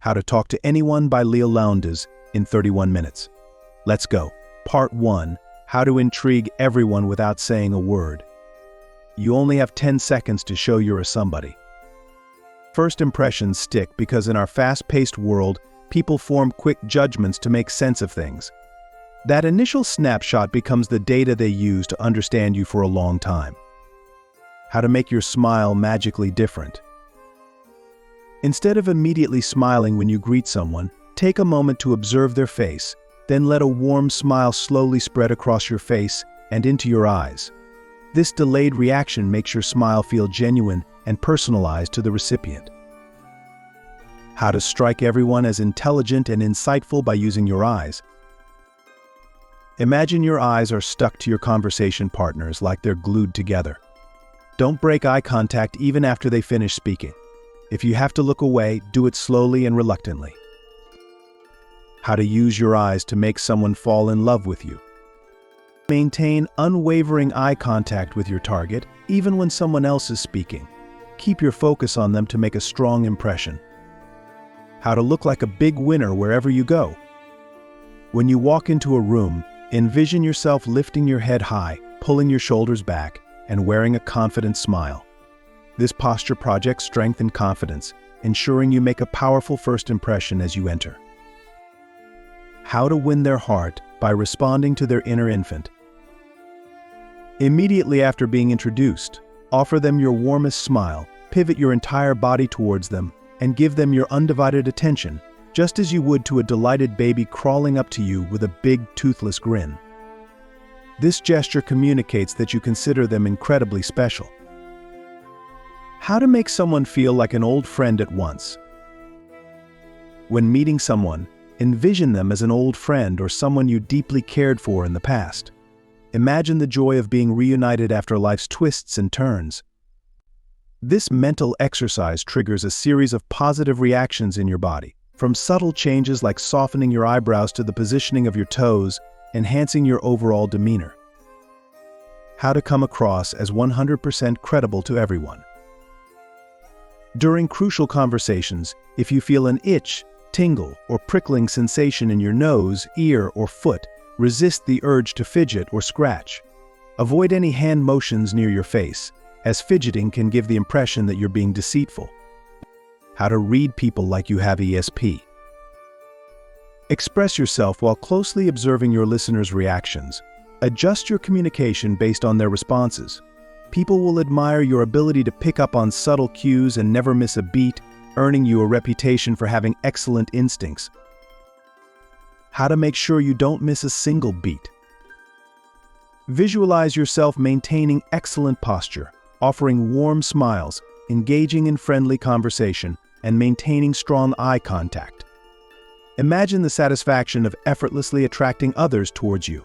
How to Talk to Anyone by Leil Lowndes in 31 minutes. Let's go. Part 1. How to intrigue everyone without saying a word. You only have 10 seconds to show you're a somebody. First impressions stick because in our fast-paced world, people form quick judgments to make sense of things. That initial snapshot becomes the data they use to understand you for a long time. How to make your smile magically different. Instead of immediately smiling when you greet someone, take a moment to observe their face, then let a warm smile slowly spread across your face and into your eyes. This delayed reaction makes your smile feel genuine and personalized to the recipient. How to strike everyone as intelligent and insightful by using your eyes. Imagine your eyes are stuck to your conversation partners like they're glued together. Don't break eye contact even after they finish speaking. If you have to look away, do it slowly and reluctantly. How to use your eyes to make someone fall in love with you. Maintain unwavering eye contact with your target, even when someone else is speaking. Keep your focus on them to make a strong impression. How to look like a big winner wherever you go. When you walk into a room, envision yourself lifting your head high, pulling your shoulders back, and wearing a confident smile. This posture projects strength and confidence, ensuring you make a powerful first impression as you enter. How to win their heart by responding to their inner infant. Immediately after being introduced, offer them your warmest smile, pivot your entire body towards them, and give them your undivided attention, just as you would to a delighted baby crawling up to you with a big, toothless grin. This gesture communicates that you consider them incredibly special. How to make someone feel like an old friend at once. When meeting someone, envision them as an old friend or someone you deeply cared for in the past. Imagine the joy of being reunited after life's twists and turns. This mental exercise triggers a series of positive reactions in your body, from subtle changes like softening your eyebrows to the positioning of your toes, enhancing your overall demeanor. How to come across as 100% credible to everyone. During crucial conversations, if you feel an itch, tingle, or prickling sensation in your nose, ear, or foot, resist the urge to fidget or scratch. Avoid any hand motions near your face, as fidgeting can give the impression that you're being deceitful. How to read people like you have ESP. Express yourself while closely observing your listeners' reactions. Adjust your communication based on their responses. People will admire your ability to pick up on subtle cues and never miss a beat, earning you a reputation for having excellent instincts. How to make sure you don't miss a single beat. Visualize yourself maintaining excellent posture, offering warm smiles, engaging in friendly conversation, and maintaining strong eye contact. Imagine the satisfaction of effortlessly attracting others towards you.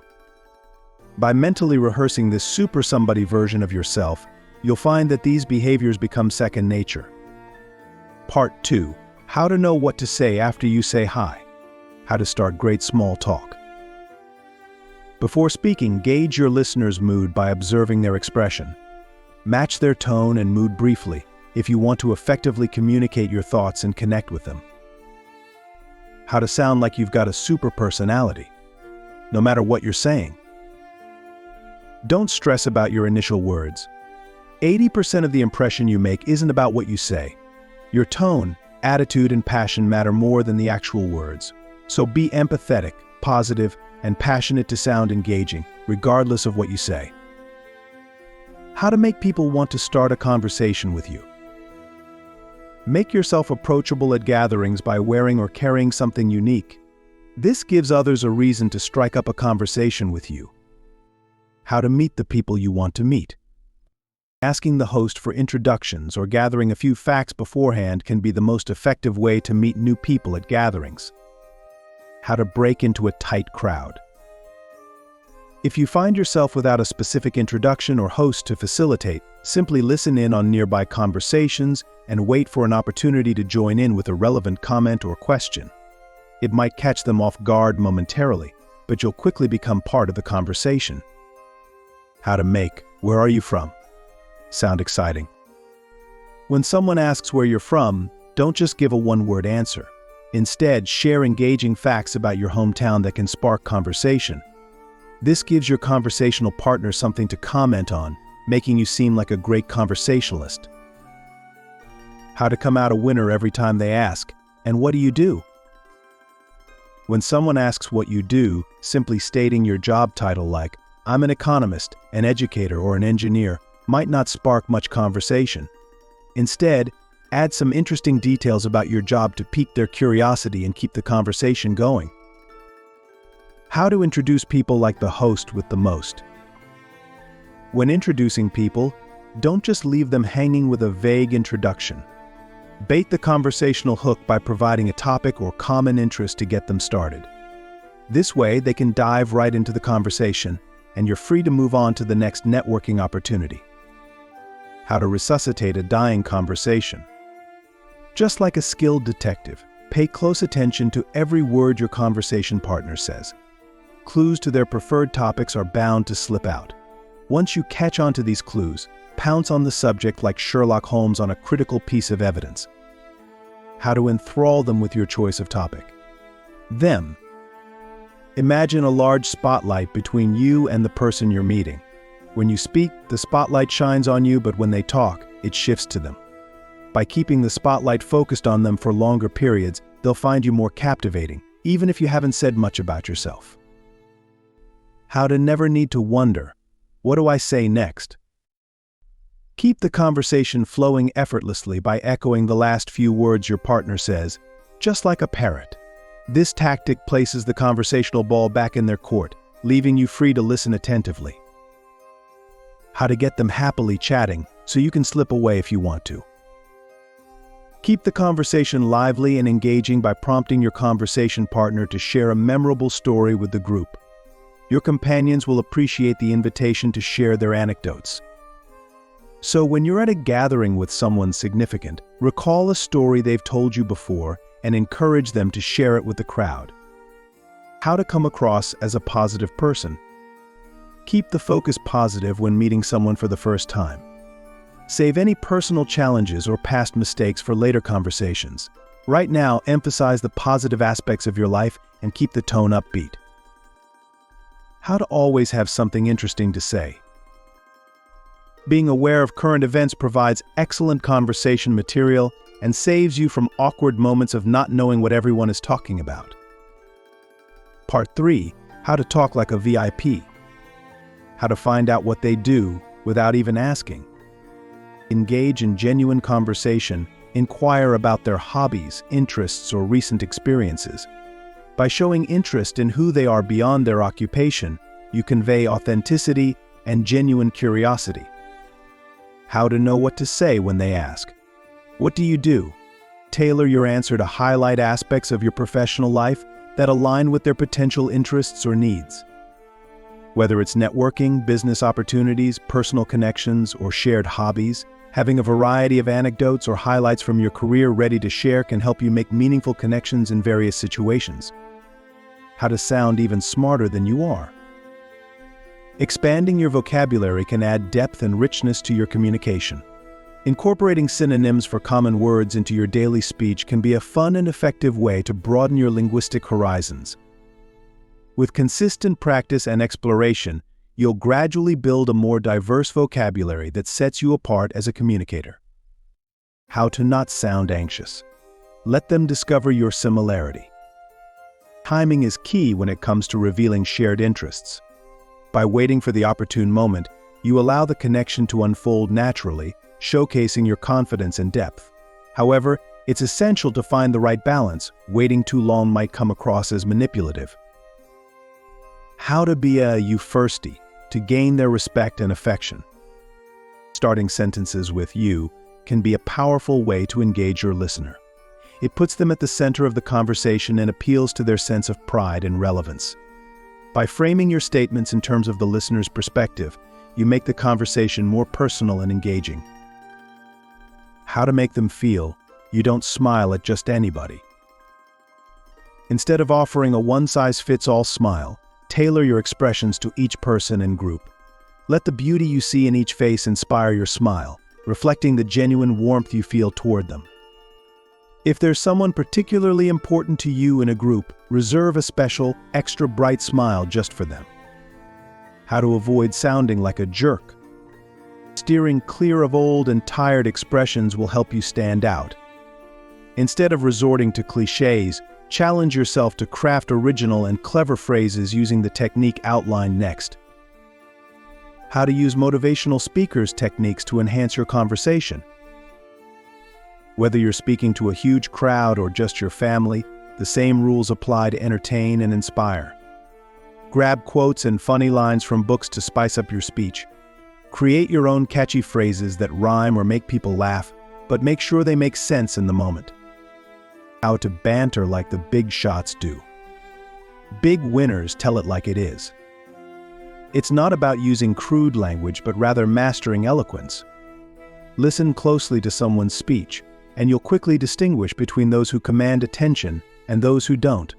By mentally rehearsing this super somebody version of yourself, you'll find that these behaviors become second nature. Part 2. How to know what to say after you say hi. How to start great small talk. Before speaking, gauge your listener's mood by observing their expression. Match their tone and mood briefly if you want to effectively communicate your thoughts and connect with them. How to sound like you've got a super personality, no matter what you're saying. Don't stress about your initial words. 80% of the impression you make isn't about what you say. Your tone, attitude, and passion matter more than the actual words. So be empathetic, positive, and passionate to sound engaging, regardless of what you say. How to make people want to start a conversation with you. Make yourself approachable at gatherings by wearing or carrying something unique. This gives others a reason to strike up a conversation with you. How to meet the people you want to meet. Asking the host for introductions or gathering a few facts beforehand can be the most effective way to meet new people at gatherings. How to break into a tight crowd. If you find yourself without a specific introduction or host to facilitate, simply listen in on nearby conversations and wait for an opportunity to join in with a relevant comment or question. It might catch them off guard momentarily, but you'll quickly become part of the conversation. How to make "Where are you from?" sound exciting. When someone asks where you're from, don't just give a one-word answer. Instead, share engaging facts about your hometown that can spark conversation. This gives your conversational partner something to comment on, making you seem like a great conversationalist. How to come out a winner every time they ask, and what do you do? When someone asks what you do, simply stating your job title like, "I'm an economist, an educator, or an engineer," might not spark much conversation. Instead, add some interesting details about your job to pique their curiosity and keep the conversation going. How to introduce people like the host with the most. When introducing people, don't just leave them hanging with a vague introduction. Bait the conversational hook by providing a topic or common interest to get them started. This way, they can dive right into the conversation, and you're free to move on to the next networking opportunity. How to resuscitate a dying conversation. Just like a skilled detective, pay close attention to every word your conversation partner says. Clues to their preferred topics are bound to slip out. Once you catch on to these clues, pounce on the subject like Sherlock Holmes on a critical piece of evidence. How to enthrall them with your choice of topic. Them. Imagine a large spotlight between you and the person you're meeting. When you speak, the spotlight shines on you, but when they talk, it shifts to them. By keeping the spotlight focused on them for longer periods, they'll find you more captivating, even if you haven't said much about yourself. How to never need to wonder, "What do I say next?" Keep the conversation flowing effortlessly by echoing the last few words your partner says, just like a parrot. This tactic places the conversational ball back in their court, leaving you free to listen attentively. How to get them happily chatting so you can slip away if you want to. Keep the conversation lively and engaging by prompting your conversation partner to share a memorable story with the group. Your companions will appreciate the invitation to share their anecdotes. So when you're at a gathering with someone significant, recall a story they've told you before and encourage them to share it with the crowd. How to come across as a positive person. Keep the focus positive when meeting someone for the first time. Save any personal challenges or past mistakes for later conversations. Right now, emphasize the positive aspects of your life and keep the tone upbeat. How to always have something interesting to say. Being aware of current events provides excellent conversation material and saves you from awkward moments of not knowing what everyone is talking about. Part 3. How to talk like a VIP. How to find out what they do without even asking. Engage in genuine conversation, inquire about their hobbies, interests, or recent experiences. By showing interest in who they are beyond their occupation, you convey authenticity and genuine curiosity. How to know what to say when they ask. What do you do? Tailor your answer to highlight aspects of your professional life that align with their potential interests or needs. Whether it's networking, business opportunities, personal connections, or shared hobbies, having a variety of anecdotes or highlights from your career ready to share can help you make meaningful connections in various situations. How to sound even smarter than you are. Expanding your vocabulary can add depth and richness to your communication. Incorporating synonyms for common words into your daily speech can be a fun and effective way to broaden your linguistic horizons. With consistent practice and exploration, you'll gradually build a more diverse vocabulary that sets you apart as a communicator. How to not sound anxious. Let them discover your similarity. Timing is key when it comes to revealing shared interests. By waiting for the opportune moment, you allow the connection to unfold naturally, showcasing your confidence and depth. However, it's essential to find the right balance. Waiting too long might come across as manipulative. How to be a "you firstie" to gain their respect and affection. Starting sentences with "you" can be a powerful way to engage your listener. It puts them at the center of the conversation and appeals to their sense of pride and relevance. By framing your statements in terms of the listener's perspective, you make the conversation more personal and engaging. How to make them feel you don't smile at just anybody. Instead of offering a one-size-fits-all smile, tailor your expressions to each person and group. Let the beauty you see in each face inspire your smile, reflecting the genuine warmth you feel toward them. If there's someone particularly important to you in a group, reserve a special, extra bright smile just for them. How to avoid sounding like a jerk. Steering clear of old and tired expressions will help you stand out. Instead of resorting to cliches, challenge yourself to craft original and clever phrases using the technique outlined next. How to use motivational speakers' techniques to enhance your conversation. Whether you're speaking to a huge crowd or just your family, the same rules apply to entertain and inspire. Grab quotes and funny lines from books to spice up your speech. Create your own catchy phrases that rhyme or make people laugh, but make sure they make sense in the moment. How to banter like the big shots do. Big winners tell it like it is. It's not about using crude language, but rather mastering eloquence. Listen closely to someone's speech, and you'll quickly distinguish between those who command attention and those who don't.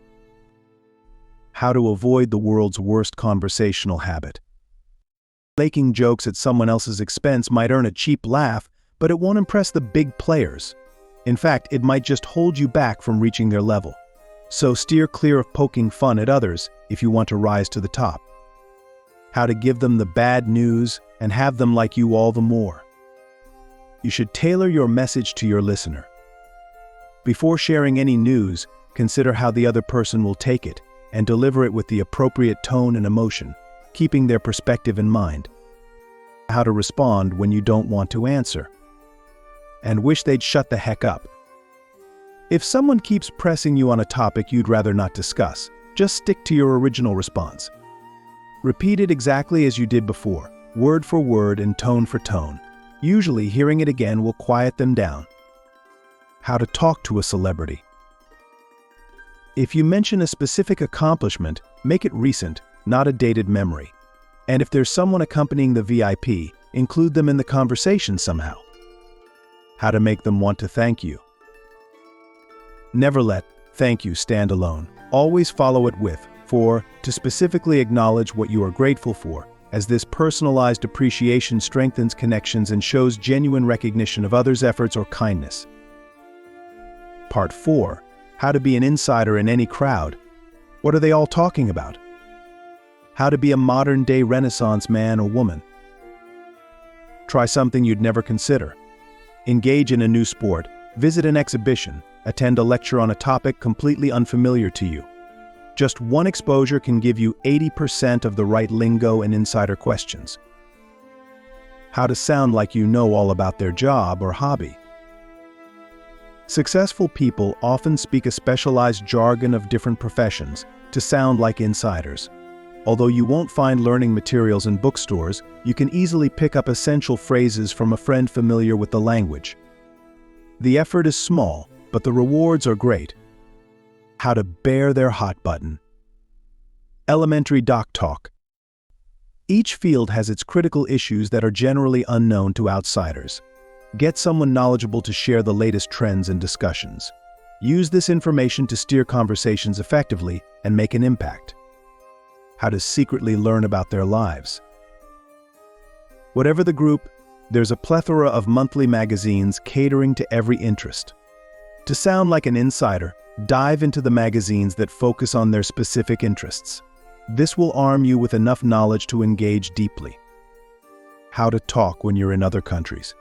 How to avoid the world's worst conversational habit. Making jokes at someone else's expense might earn a cheap laugh, but it won't impress the big players. In fact, it might just hold you back from reaching their level. So steer clear of poking fun at others if you want to rise to the top. How to give them the bad news and have them like you all the more. You should tailor your message to your listener. Before sharing any news, consider how the other person will take it and deliver it with the appropriate tone and emotion, keeping their perspective in mind. How to respond when you don't want to answer and wish they'd shut the heck up. If someone keeps pressing you on a topic you'd rather not discuss, just stick to your original response. Repeat it exactly as you did before, word for word and tone for tone. Usually, hearing it again will quiet them down. How to talk to a celebrity. If you mention a specific accomplishment, make it recent, not a dated memory. And if there's someone accompanying the VIP, include them in the conversation somehow. How to make them want to thank you. Never let "thank you" stand alone. Always follow it with "for" to specifically acknowledge what you are grateful for, as this personalized appreciation strengthens connections and shows genuine recognition of others' efforts or kindness. Part 4. How to be an insider in any crowd. What are they all talking about? How to be a modern-day Renaissance man or woman. Try something you'd never consider. Engage in a new sport, visit an exhibition, attend a lecture on a topic completely unfamiliar to you. Just one exposure can give you 80% of the right lingo and insider questions. How to sound like you know all about their job or hobby. Successful people often speak a specialized jargon of different professions to sound like insiders. Although you won't find learning materials in bookstores, you can easily pick up essential phrases from a friend familiar with the language. The effort is small, but the rewards are great. How to bear their hot button. Elementary doc talk. Each field has its critical issues that are generally unknown to outsiders. Get someone knowledgeable to share the latest trends and discussions. Use this information to steer conversations effectively and make an impact. How to secretly learn about their lives. Whatever the group, there's a plethora of monthly magazines catering to every interest. To sound like an insider, dive into the magazines that focus on their specific interests. This will arm you with enough knowledge to engage deeply. How to talk when you're in other countries.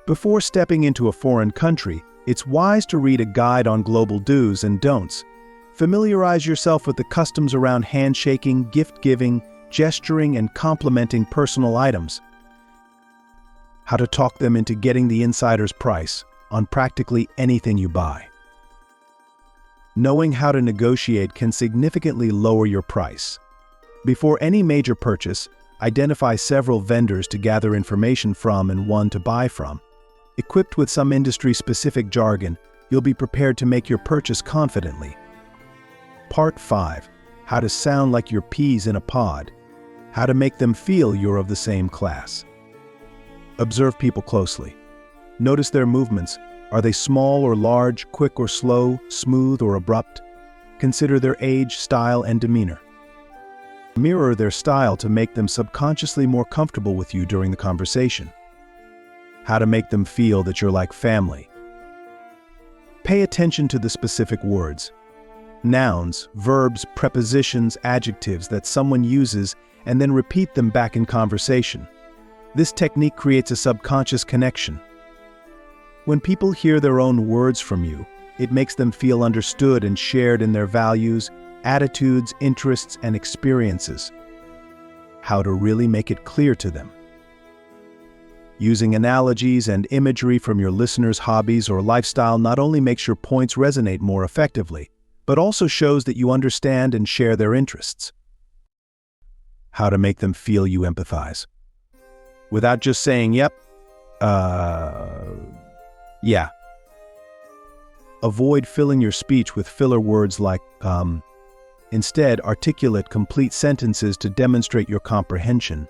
Before stepping into a foreign country, it's wise to read a guide on global do's and don'ts. Familiarize yourself with the customs around handshaking, gift-giving, gesturing, and complimenting personal items. How to talk them into getting the insider's price on practically anything you buy. Knowing how to negotiate can significantly lower your price. Before any major purchase, identify several vendors to gather information from and one to buy from. Equipped with some industry-specific jargon, you'll be prepared to make your purchase confidently. Part 5. How to sound like you're peas in a pod. How to make them feel you're of the same class. Observe people closely. Notice their movements. Are they small or large, quick or slow, smooth or abrupt? Consider their age, style, and demeanor. Mirror their style to make them subconsciously more comfortable with you during the conversation. How to make them feel that you're like family. Pay attention to the specific words. Nouns, verbs, prepositions, adjectives that someone uses and then repeat them back in conversation. This technique creates a subconscious connection. When people hear their own words from you, it makes them feel understood and shared in their values, attitudes, interests, and experiences. How to really make it clear to them. Using analogies and imagery from your listeners' hobbies or lifestyle not only makes your points resonate more effectively, but also shows that you understand and share their interests. How to make them feel you empathize. Without just saying, yep, yeah. Avoid filling your speech with filler words like, Instead, articulate complete sentences to demonstrate your comprehension.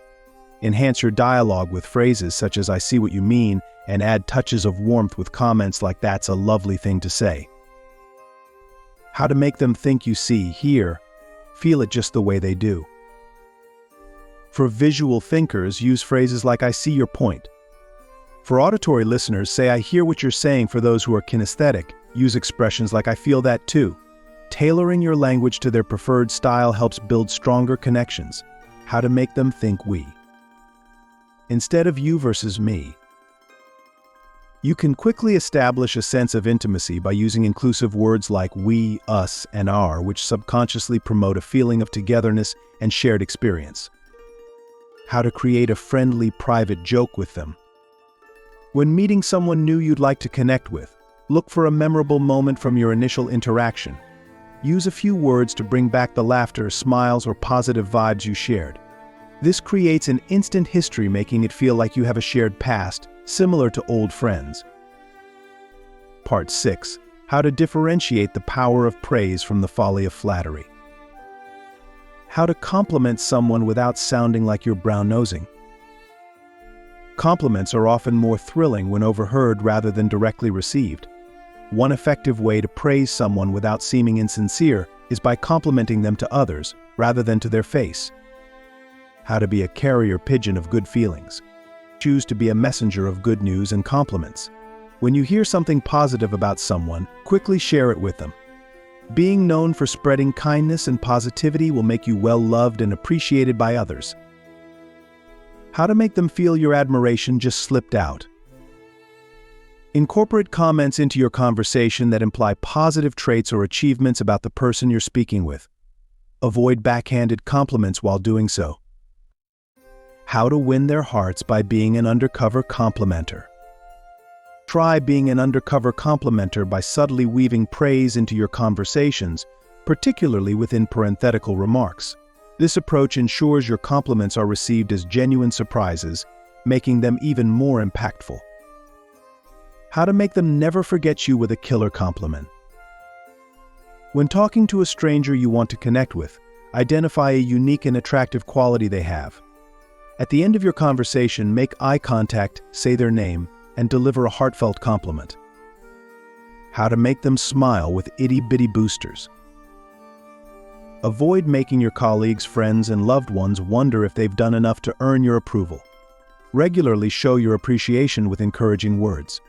Enhance your dialogue with phrases such as "I see what you mean," and add touches of warmth with comments like "That's a lovely thing to say." How to make them think you see, hear, feel it just the way they do. For visual thinkers, use phrases like "I see your point." For auditory listeners, say "I hear what you're saying." For those who are kinesthetic, use expressions like "I feel that too." Tailoring your language to their preferred style helps build stronger connections. How to make them think we. Instead of you versus me. You can quickly establish a sense of intimacy by using inclusive words like we, us, and our, which subconsciously promote a feeling of togetherness and shared experience. How to create a friendly, private joke with them. When meeting someone new you'd like to connect with, look for a memorable moment from your initial interaction. Use a few words to bring back the laughter, smiles, or positive vibes you shared. This creates an instant history, making it feel like you have a shared past, similar to old friends. Part 6. How to differentiate the power of praise from the folly of flattery. How to compliment someone without sounding like you're brown-nosing. Compliments are often more thrilling when overheard rather than directly received. One effective way to praise someone without seeming insincere is by complimenting them to others, rather than to their face. How to be a carrier pigeon of good feelings. Choose to be a messenger of good news and compliments. When you hear something positive about someone, quickly share it with them. Being known for spreading kindness and positivity will make you well-loved and appreciated by others. How to make them feel your admiration just slipped out. Incorporate comments into your conversation that imply positive traits or achievements about the person you're speaking with. Avoid backhanded compliments while doing so. How to win their hearts by being an undercover complimenter. Try being an undercover complimenter by subtly weaving praise into your conversations, particularly within parenthetical remarks. This approach ensures your compliments are received as genuine surprises, making them even more impactful. How to make them never forget you with a killer compliment. When talking to a stranger you want to connect with, identify a unique and attractive quality they have. At the end of your conversation, make eye contact, say their name, and deliver a heartfelt compliment. How to make them smile with itty-bitty boosters. Avoid making your colleagues, friends, and loved ones wonder if they've done enough to earn your approval. Regularly show your appreciation with encouraging words.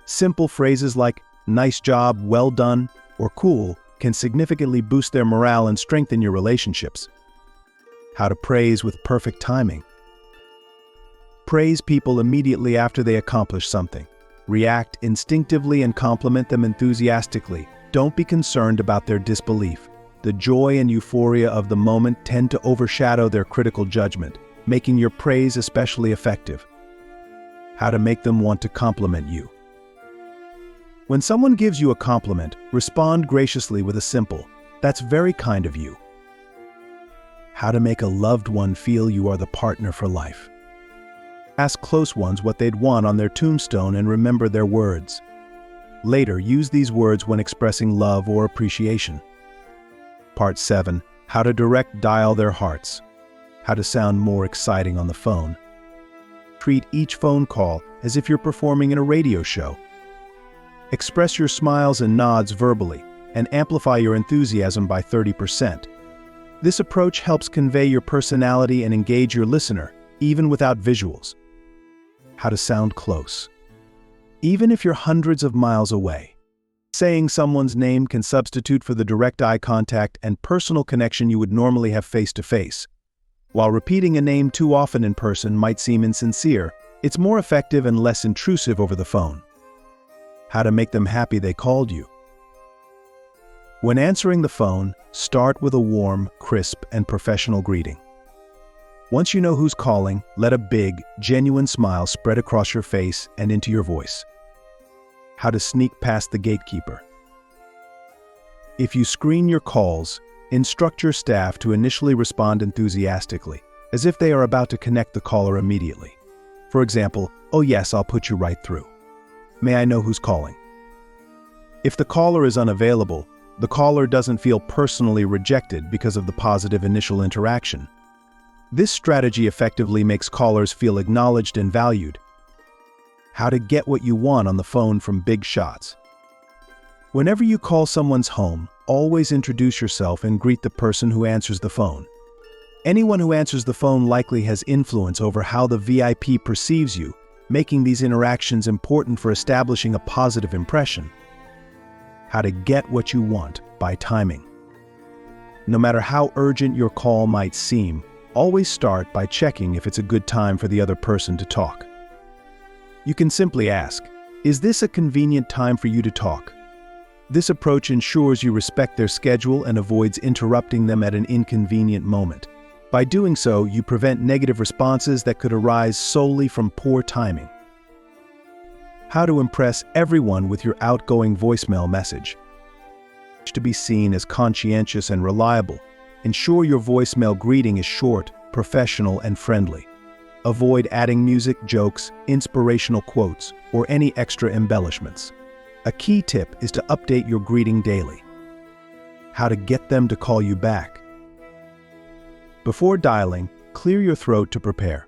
Simple phrases like "nice job," "well done," or "cool" can significantly boost their morale and strengthen your relationships. How to praise with perfect timing. Praise people immediately after they accomplish something. React instinctively and compliment them enthusiastically. Don't be concerned about their disbelief. The joy and euphoria of the moment tend to overshadow their critical judgment, making your praise especially effective. How to make them want to compliment you. When someone gives you a compliment, respond graciously with a simple, "That's very kind of you." How to make a loved one feel you are the partner for life. Ask close ones what they'd want on their tombstone and remember their words. Later, use these words when expressing love or appreciation. Part 7. How to direct dial their hearts. How to sound more exciting on the phone. Treat each phone call as if you're performing in a radio show. Express your smiles and nods verbally, and amplify your enthusiasm by 30%. This approach helps convey your personality and engage your listener, even without visuals. How to sound close. Even if you're hundreds of miles away, Saying someone's name can substitute for the direct eye contact and personal connection you would normally have face-to-face. While repeating a name too often in person might seem insincere, it's more effective and less intrusive over the phone. How to make them happy they called you. When answering the phone, start with a warm, crisp, and professional greeting. Once you know who's calling, let a big, genuine smile spread across your face and into your voice. How to sneak past the gatekeeper. If you screen your calls, instruct your staff to initially respond enthusiastically, as if they are about to connect the caller immediately. For example, "Oh yes, I'll put you right through. May I know who's calling?" If the caller is unavailable, the caller doesn't feel personally rejected because of the positive initial interaction. This strategy effectively makes callers feel acknowledged and valued. How to get what you want on the phone from big shots. Whenever you call someone's home, always introduce yourself and greet the person who answers the phone. Anyone who answers the phone likely has influence over how the VIP perceives you, making these interactions important for establishing a positive impression. How to get what you want by timing. No matter how urgent your call might seem, always start by checking if it's a good time for the other person to talk. You can simply ask, "Is this a convenient time for you to talk?" This approach ensures you respect their schedule and avoids interrupting them at an inconvenient moment. By doing so, you prevent negative responses that could arise solely from poor timing. How to impress everyone with your outgoing voicemail message. To be seen as conscientious and reliable, ensure your voicemail greeting is short, professional, and friendly. Avoid adding music, jokes, inspirational quotes, or any extra embellishments. A key tip is to update your greeting daily. How to get them to call you back. Before dialing, clear your throat to prepare.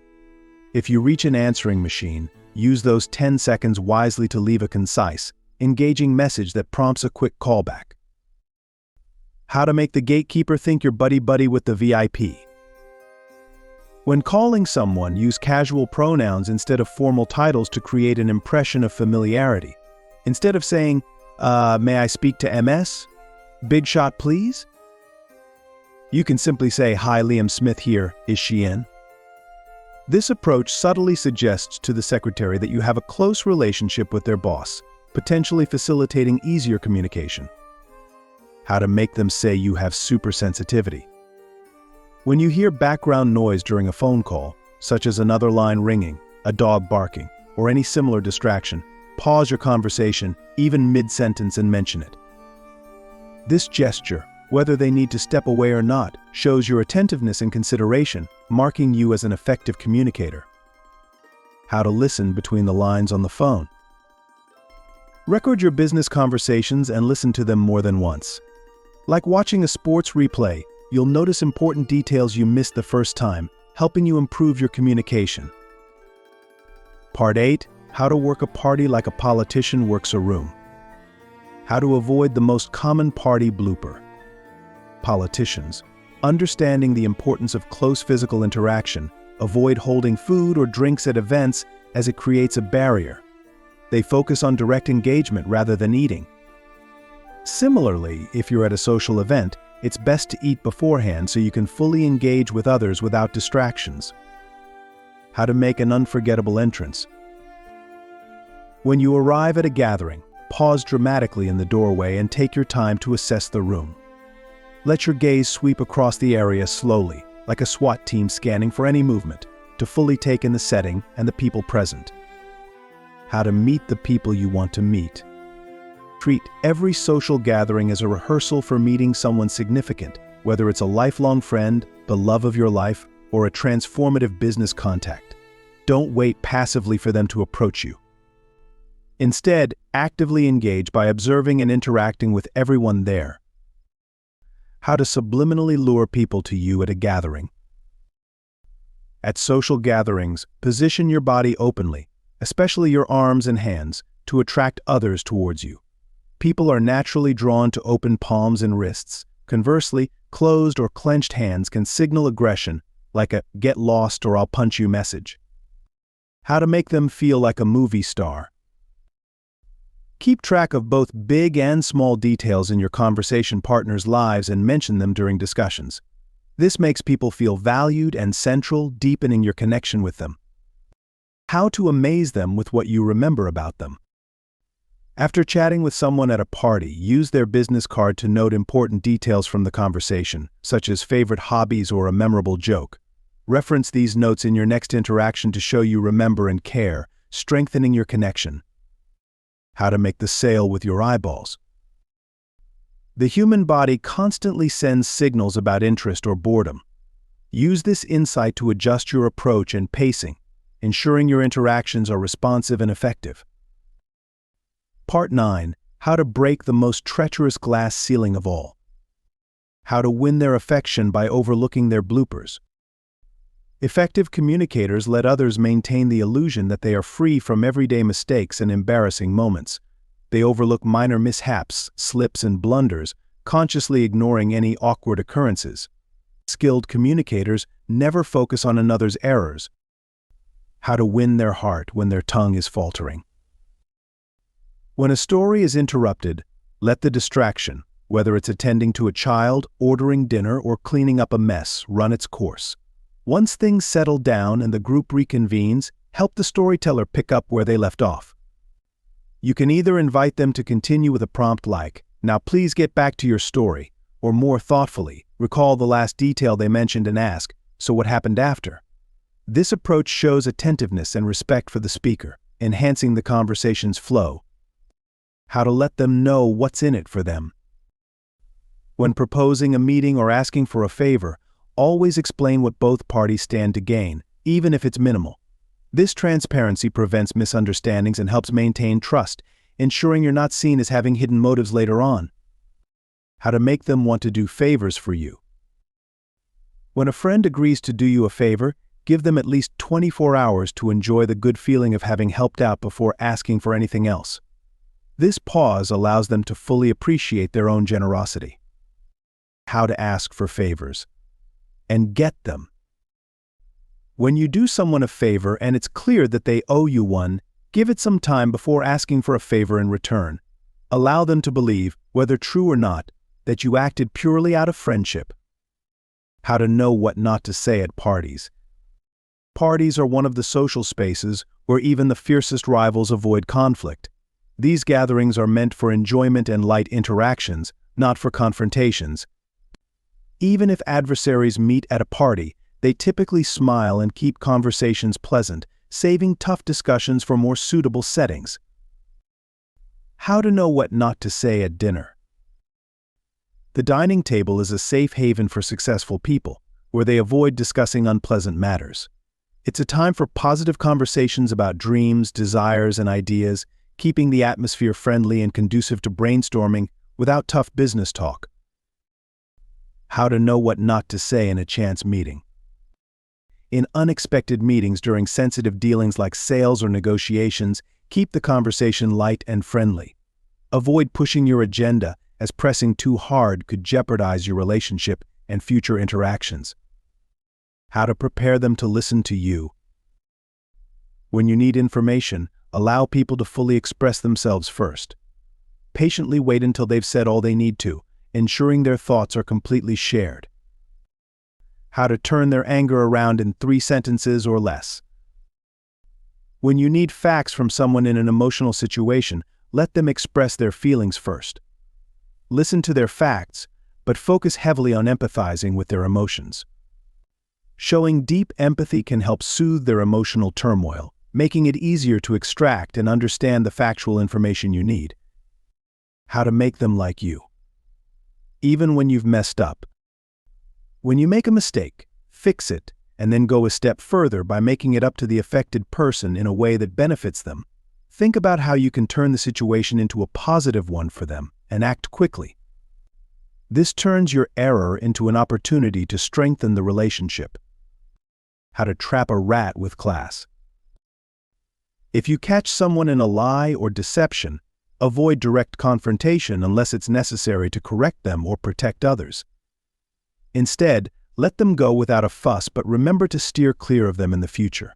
If you reach an answering machine, use those 10 seconds wisely to leave a concise, engaging message that prompts a quick callback. How to make the gatekeeper think you're buddy-buddy with the VIP. When calling someone, use casual pronouns instead of formal titles to create an impression of familiarity. Instead of saying, "May I speak to MS? Big shot, please?" You can simply say, "Hi, Liam Smith here. Is she in?" This approach subtly suggests to the secretary that you have a close relationship with their boss, potentially facilitating easier communication. How to make them say you have super sensitivity. When you hear background noise during a phone call, such as another line ringing, a dog barking, or any similar distraction, pause your conversation, even mid-sentence, and mention it. This gesture, whether they need to step away or not, shows your attentiveness and consideration, marking you as an effective communicator. How to listen between the lines on the phone. Record your business conversations and listen to them more than once. Like watching a sports replay, you'll notice important details you missed the first time, helping you improve your communication. Part 8. How to work a party like a politician works a room. How to avoid the most common party blooper. Politicians, understanding the importance of close physical interaction, avoid holding food or drinks at events as it creates a barrier. They focus on direct engagement rather than eating. Similarly, if you're at a social event, it's best to eat beforehand so you can fully engage with others without distractions. How to make an unforgettable entrance. When you arrive at a gathering, pause dramatically in the doorway and take your time to assess the room. Let your gaze sweep across the area slowly, like a SWAT team scanning for any movement, to fully take in the setting and the people present. How to meet the people you want to meet. Treat every social gathering as a rehearsal for meeting someone significant, whether it's a lifelong friend, the love of your life, or a transformative business contact. Don't wait passively for them to approach you. Instead, actively engage by observing and interacting with everyone there. How to subliminally lure people to you at a gathering. At social gatherings, position your body openly, especially your arms and hands, to attract others towards you. People are naturally drawn to open palms and wrists. Conversely, closed or clenched hands can signal aggression, like a "get lost or I'll punch you" message. How to make them feel like a movie star. Keep track of both big and small details in your conversation partners' lives and mention them during discussions. This makes people feel valued and central, deepening your connection with them. How to amaze them with what you remember about them. After chatting with someone at a party, use their business card to note important details from the conversation, such as favorite hobbies or a memorable joke. Reference these notes in your next interaction to show you remember and care, strengthening your connection. How to make the sale with your eyeballs. The human body constantly sends signals about interest or boredom. Use this insight to adjust your approach and pacing, ensuring your interactions are responsive and effective. Part 9. How to break the most treacherous glass ceiling of all. How to win their affection by overlooking their bloopers. Effective communicators let others maintain the illusion that they are free from everyday mistakes and embarrassing moments. They overlook minor mishaps, slips, and blunders, consciously ignoring any awkward occurrences. Skilled communicators never focus on another's errors. How to win their heart when their tongue is faltering. When a story is interrupted, let the distraction, whether it's attending to a child, ordering dinner, or cleaning up a mess, run its course. Once things settle down and the group reconvenes, help the storyteller pick up where they left off. You can either invite them to continue with a prompt like, "Now please get back to your story," or more thoughtfully, recall the last detail they mentioned and ask, "So what happened after?" This approach shows attentiveness and respect for the speaker, enhancing the conversation's flow. How to let them know what's in it for them. When proposing a meeting or asking for a favor, always explain what both parties stand to gain, even if it's minimal. This transparency prevents misunderstandings and helps maintain trust, ensuring you're not seen as having hidden motives later on. How to make them want to do favors for you. When a friend agrees to do you a favor, give them at least 24 hours to enjoy the good feeling of having helped out before asking for anything else. This pause allows them to fully appreciate their own generosity. How to ask for favors. And get them. When you do someone a favor and it's clear that they owe you one, give it some time before asking for a favor in return. Allow them to believe, whether true or not, that you acted purely out of friendship. How to know what not to say at parties. Parties are one of the social spaces where even the fiercest rivals avoid conflict. These gatherings are meant for enjoyment and light interactions, not for confrontations. Even if adversaries meet at a party, they typically smile and keep conversations pleasant, saving tough discussions for more suitable settings. How to know what not to say at dinner. The dining table is a safe haven for successful people, where they avoid discussing unpleasant matters. It's a time for positive conversations about dreams, desires, and ideas, keeping the atmosphere friendly and conducive to brainstorming without tough business talk. How to know what not to say in a chance meeting. In unexpected meetings during sensitive dealings like sales or negotiations, keep the conversation light and friendly. Avoid pushing your agenda, as pressing too hard could jeopardize your relationship and future interactions. How to prepare them to listen to you. When you need information, allow people to fully express themselves first. Patiently wait until they've said all they need to, ensuring their thoughts are completely shared. How to turn their anger around in 3 sentences or less. When you need facts from someone in an emotional situation, let them express their feelings first. Listen to their facts, but focus heavily on empathizing with their emotions. Showing deep empathy can help soothe their emotional turmoil, making it easier to extract and understand the factual information you need. How to make them like you. Even when you've messed up. When you make a mistake, fix it, and then go a step further by making it up to the affected person in a way that benefits them. Think about how you can turn the situation into a positive one for them, and act quickly. This turns your error into an opportunity to strengthen the relationship. How to trap a rat with class. If you catch someone in a lie or deception, avoid direct confrontation unless it's necessary to correct them or protect others. Instead, let them go without a fuss, but remember to steer clear of them in the future.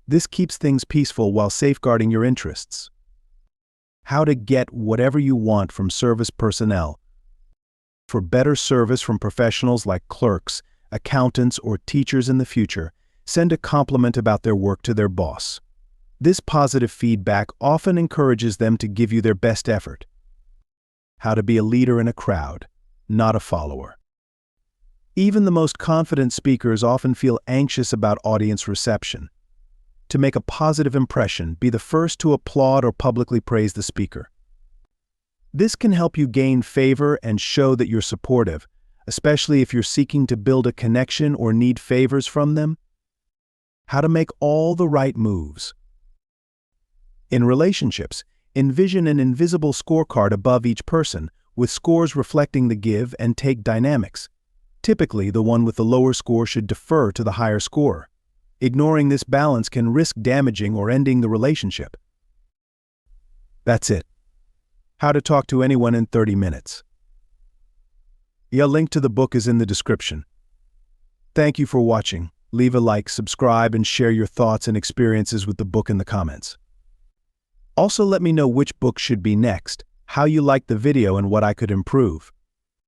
This keeps things peaceful while safeguarding your interests. How to get whatever you want from service personnel. For better service from professionals like clerks, accountants, or teachers in the future, send a compliment about their work to their boss. This positive feedback often encourages them to give you their best effort. How to be a leader in a crowd, not a follower. Even the most confident speakers often feel anxious about audience reception. To make a positive impression, be the first to applaud or publicly praise the speaker. This can help you gain favor and show that you're supportive, especially if you're seeking to build a connection or need favors from them. How to make all the right moves. In relationships, envision an invisible scorecard above each person, with scores reflecting the give and take dynamics. Typically, the one with the lower score should defer to the higher scorer. Ignoring this balance can risk damaging or ending the relationship. That's it. How to talk to anyone in 30 minutes. A link to the book is in the description. Thank you for watching. Leave a like, subscribe, and share your thoughts and experiences with the book in the comments. Also, let me know which book should be next, how you liked the video, and what I could improve.